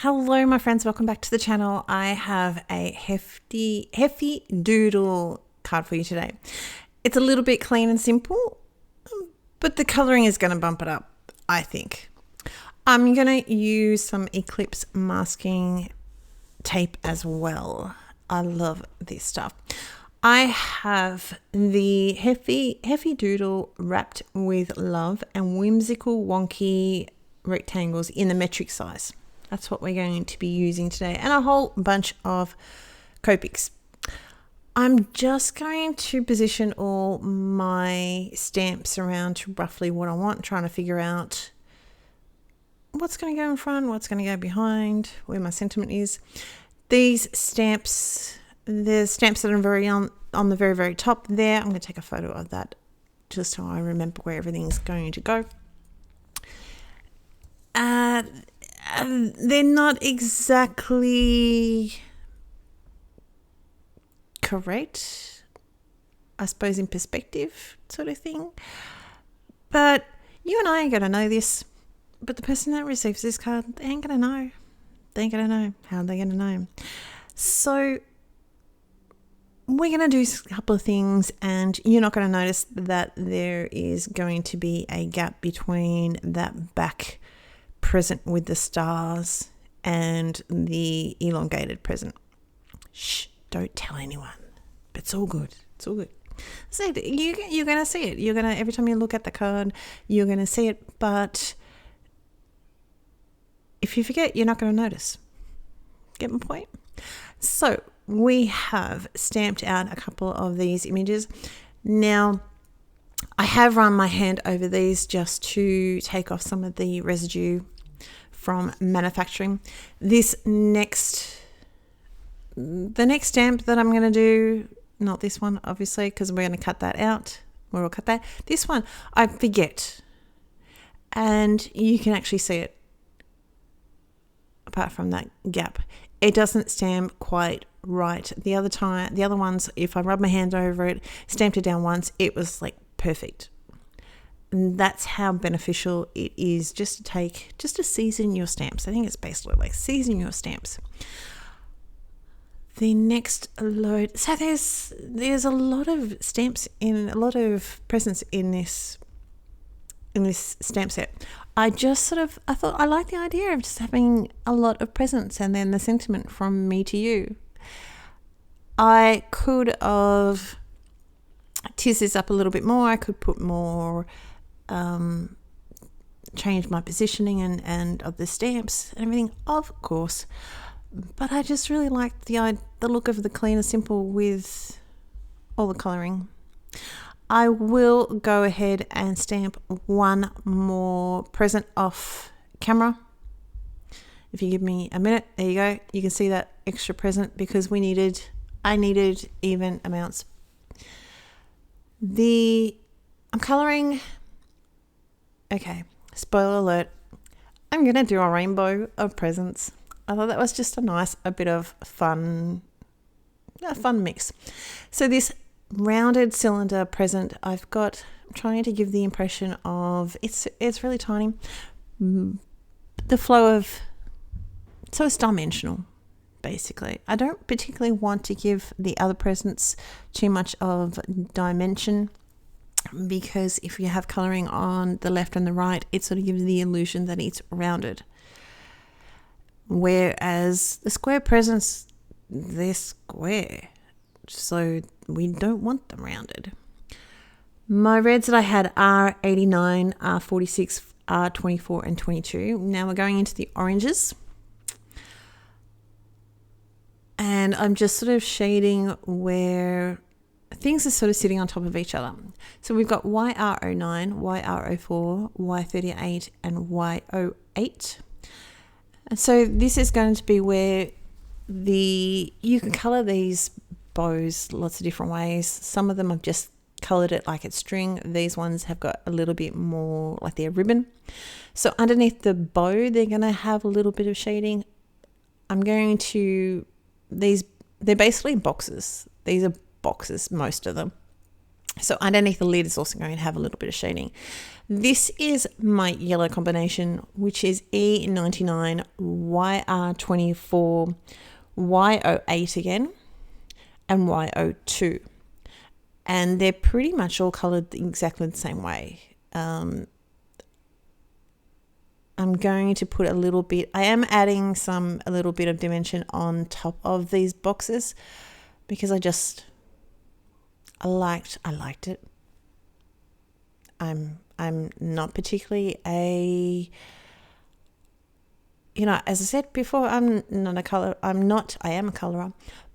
Hello, my friends. Welcome back to the channel. I have a hefty doodle card for you today. It's a little bit clean and simple, but the colouring is going to bump it up, I think. I'm going to use some Eclipse masking tape as well. I love this stuff. I have the hefty doodle wrapped with love and whimsical wonky rectangles in the metric size. That's what we're going to be using today, and a whole bunch of Copics. I'm just going to position all my stamps around to roughly what I want, trying to figure out what's going to go in front, what's going to go behind, where my sentiment is. These stamps, the stamps that are on the very top there, I'm going to take a photo of that just so I remember where everything's going to go. They're not exactly correct, I suppose, in perspective sort of thing. But you and I ain't going to know this. But the person that receives this card, they ain't going to know. They ain't going to know. How are they going to know? So we're going to do a couple of things, and you're not going to notice that there is going to be a gap between that back present with the stars and the elongated present. Shh, don't tell anyone. But it's all good. It's all good. So you're going to see it. You're going to, every time you look at the card, you're going to see it. But if you forget, you're not going to notice. Get my point? So we have stamped out a couple of these images. Now, I have run my hand over these just to take off some of the residue from manufacturing. The next stamp that I'm going to do, not this one, obviously, because we're going to cut that out. We'll cut that. This one, I forget. And you can actually see it apart from that gap. It doesn't stamp quite right. The other ones, if I rub my hand over it, stamped it down once, it was like perfect. And that's how beneficial it is just to season your stamps. I think it's basically like season your stamps. The next load, so there's a lot of stamps a lot of presents in this stamp set. I thought I like the idea of just having a lot of presents and then the sentiment from me to you. I could have teased this up a little bit more. I could put more, change my positioning and of the stamps and everything, of course. But I just really liked the look of the clean and simple with all the colouring. I will go ahead and stamp one more present off camera. If you give me a minute, there you go. You can see that extra present because I needed even amounts. I'm colouring. Okay, spoiler alert. I'm going to do a rainbow of presents. I thought that was just a bit of fun, a fun mix. So this rounded cylinder present I'm trying to give the impression of, it's really tiny. The flow of, so it's dimensional, basically. I don't particularly want to give the other presents too much of dimension, because if you have colouring on the left and the right, it sort of gives the illusion that it's rounded. Whereas the square presents, they're square, so we don't want them rounded. My reds that I had are 89, R46, R24 and 22. Now we're going into the oranges. And I'm just sort of shading where things are sort of sitting on top of each other. So we've got YR09, YR04, Y38 and Y08. And so this is going to be where you can colour these bows lots of different ways. Some of them I've just coloured it like it's string. These ones have got a little bit more like they're ribbon. So underneath the bow, they're going to have a little bit of shading. They're basically boxes. These are boxes, most of them. So underneath the lid is also going to have a little bit of shading. This is my yellow combination, which is E99, YR24, Y08 again, and Y02. And they're pretty much all coloured exactly the same way. I'm going to put a little bit, I am adding a little bit of dimension on top of these boxes because I liked it. I'm not particularly as I said before, I am a colorer,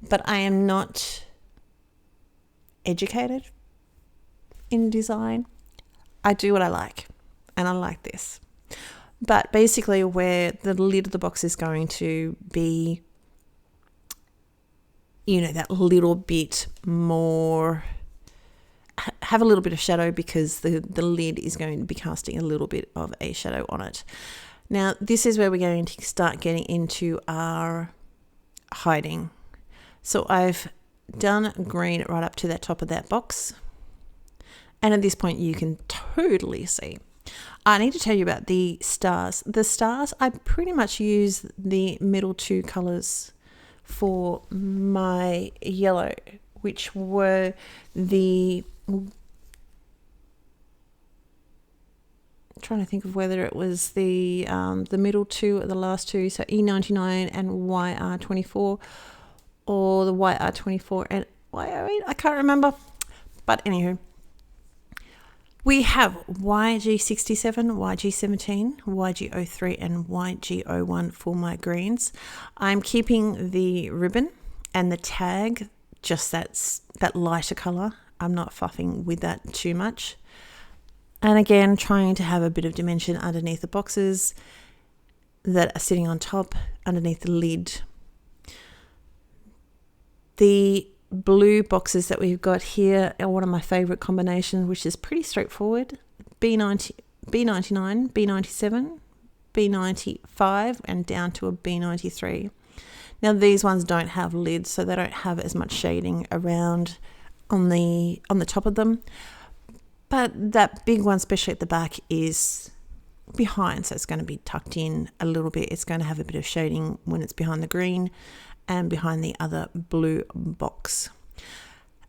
but I am not educated in design. I do what I like, and I like this. But basically where the lid of the box is going to be, that little bit more, have a little bit of shadow because the lid is going to be casting a little bit of a shadow on it. Now, this is where we're going to start getting into our hiding. So I've done green right up to that top of that box. And at this point, you can totally see. I need to tell you about the stars. The stars, I pretty much use the middle two colours for my yellow, which were trying to think of whether it was the middle two or the last two, so E99 and YR24, or the YR24 and Y08, I can't remember. But anywho, we have YG67, YG17, YG03 and YG01 for my greens. I'm keeping the ribbon and the tag just that lighter colour. I'm not fuffing with that too much. And again, trying to have a bit of dimension underneath the boxes that are sitting on top, underneath the lid. The blue boxes that we've got here are one of my favourite combinations, which is pretty straightforward. B99, B97, B95 and down to a B93. Now these ones don't have lids, so they don't have as much shading around on the top of them. But that big one, especially at the back, is behind, so it's going to be tucked in a little bit. It's going to have a bit of shading when it's behind the green and behind the other blue box.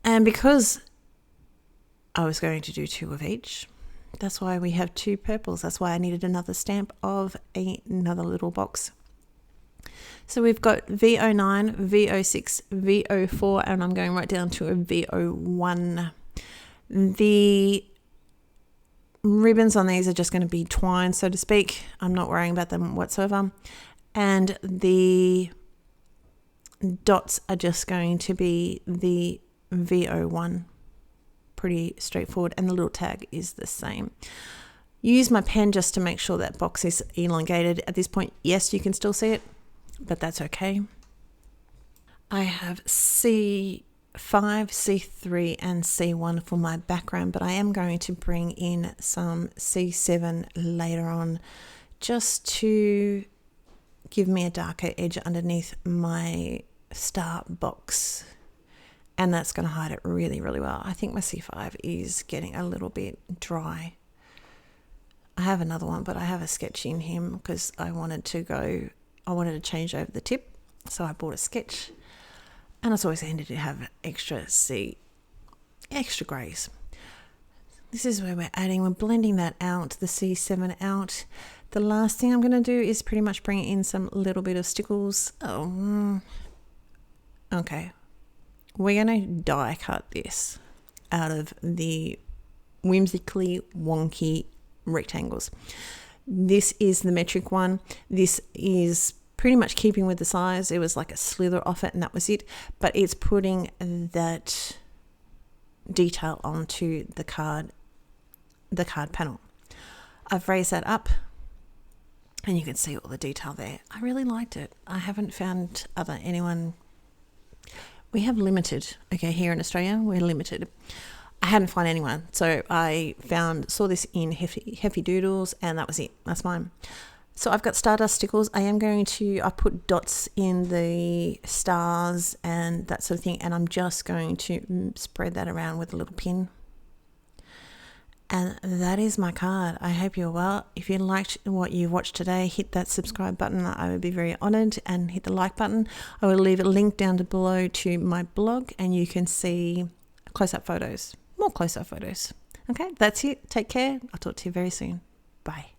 And because I was going to do two of each, that's why we have two purples. That's why I needed another stamp of another little box. So we've got V09, V06, V04, and I'm going right down to a V01. The ribbons on these are just going to be twine, so to speak. I'm not worrying about them whatsoever. And the dots are just going to be the V01. Pretty straightforward. And the little tag is the same. Use my pen just to make sure that box is elongated. At this point, yes, you can still see it, but that's okay. I have C5, C3 and C1 for my background, but I am going to bring in some C7 later on just to give me a darker edge underneath my star box, and that's going to hide it really, really well. I think my C5 is getting a little bit dry. I have another one, but I have a sketch in him because I wanted to change over the tip, so I bought a sketch. And it's always handy to have extra greys. This is where we're blending that out, the C7 out. The last thing I'm going to do is pretty much bring in some little bit of stickles. Okay. We're going to die cut this out of the whimsically wonky rectangles. This is the metric one. This is pretty much keeping with the size. It was like a slither off it and that was it, but it's putting that detail onto the card panel. I've raised that up and you can see all the detail there. I really liked it. I haven't found anyone. We have limited, okay, here in Australia we're limited. I hadn't found anyone, so I saw this in Hefty Doodles and that was it. That's mine. So I've got Stardust stickles. I put dots in the stars and that sort of thing, and I'm just going to spread that around with a little pin And that is my card. I hope you're well. If you liked what you watched today, hit that subscribe button. I would be very honored, and hit the like button. I will leave a link down below to my blog, and you can see close-up photos, more close-up photos. Okay, that's it. Take care. I'll talk to you very soon. Bye.